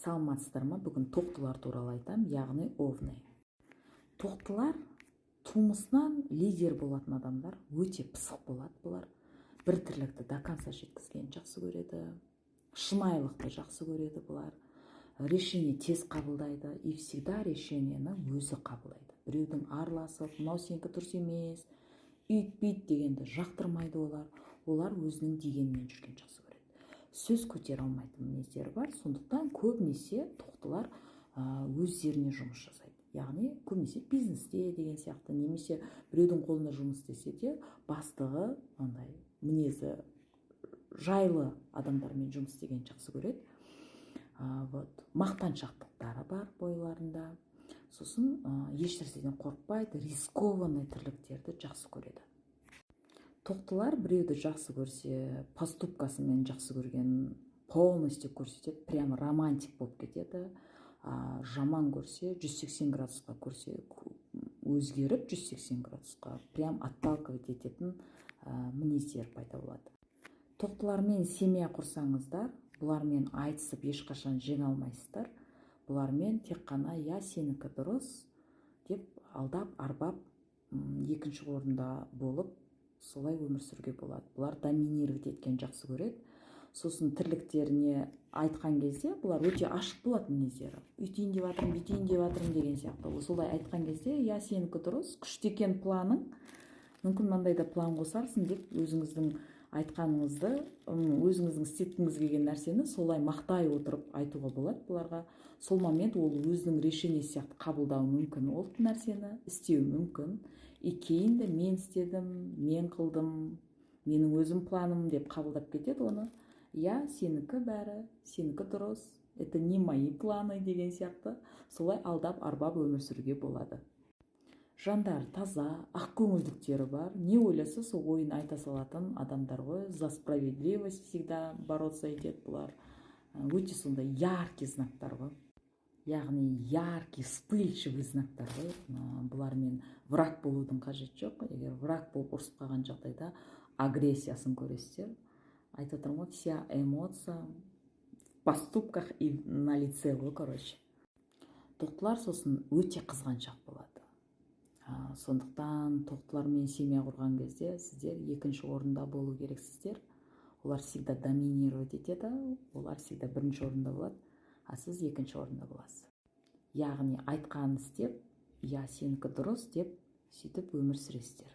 Саламатсыздар ма? Бүгін тоқтылар туралы айтам, яғни овны. Тоқтылар тумысынан лидер болатын адамдар, өте пысық болады бұлар. Бір тірлікті до конца жеткізгенді жақсы көреді, шынайылықты жақсы көреді бұлар. Решение тез қабылдайды и всегда решениені өзі қабылдайды. Біреудің араласып, мынау сенікі дұрыс емес, үйт дегенді жақтырмайды олар. Олар өзінің дегенмен жүрген жақсы көреді. Сөз көтере алмайтын мінездері бар, сондықтан көбінесе тоқтылар өздеріне жұмыс жасайды. Яғни көбінесе бизнесте деген сияқты, немесе біреудің қолында жұмыс істесе де бастығы андай мінезі жайлы адамдармен жұмыс істеген жақсы көреді. Мақтаншақтықтары бар бойларында. Сосын ешнәрседен қорықпайды, рискованный тірліктерді жақсы көреді. Тоқтылар біреуді жақсы көрсе, поступкасымен жақсы көрген полностью көрсетеді, прямо романтик болып кетеді. Жаман көрсе, 180 градусқа көрсе, өзгеріп 180 градусқа прям отталкивать ететін мінездер пайда болады. Тоқтылармен семья құрсаңыздар, бұлармен айтысып ешқашан жеңе алмайсыздар. Бұлармен тек қана я сенікі дұрыс деп алдап арбап екінші орында болып солай өмір сүруге болады. Бұлар доминировать еткен жақсы көреді. Сосын тірліктеріне айтқан кезде бұлар өте ашық болады мінездері. Үйтейін деп жатырмын, бүйтейін деп жатырмын деген сияқты. Солай айтқан кезде я сенікі дұрыс, күшті екен планың, мүмкін мынандай да план қосарсың деп өзіңіздің айтқаныңызды, өзіңіздің істеткіңіз келген нәрсені солай мақтай отырып айтуға болады бұларға. Сол момент ол өзінің решение сияқты қабылдауы мүмкін, ол нәрсені істеуі мүмкін. Кейін де мен істедім, мен қылдым, менің өзім планым деп қабылдап кетеді оны. Я сенікі бәрі, сенікі дұрыс, это не мои планы деген сияқты солай алдап арбап өмір сүруге болады. Жандар таза, ақкөңілдіктері бар, не ойласа сол ойын айта салатын адамдар ғой. За справедливость всегда бороться етеді бұлар. Өте сондай яркий знактар ғой. Яғни яркий, вспыльчивый знактар ғой. Бұлармен враг болудың қажеті жоқ. Егер враг болып ұрысып қалған жағдайда агрессиясын көресіздер. Айтып отырмын ғой, вся эмоция в поступках и на лице ғой, короче. Тоқтылар сосын өте қызғаншақ болады. Сондықтан тоқтылармен семья құрған кезде сіздер екінші орында болу керексіздер. Олар всегда доминировать етеді, олар всегда бірінші орында болады, а сіз екінші орында боласыз. Яғни айтқанын істеп, я сенікі дұрыс деп сөйтіп өмір сүресіздер.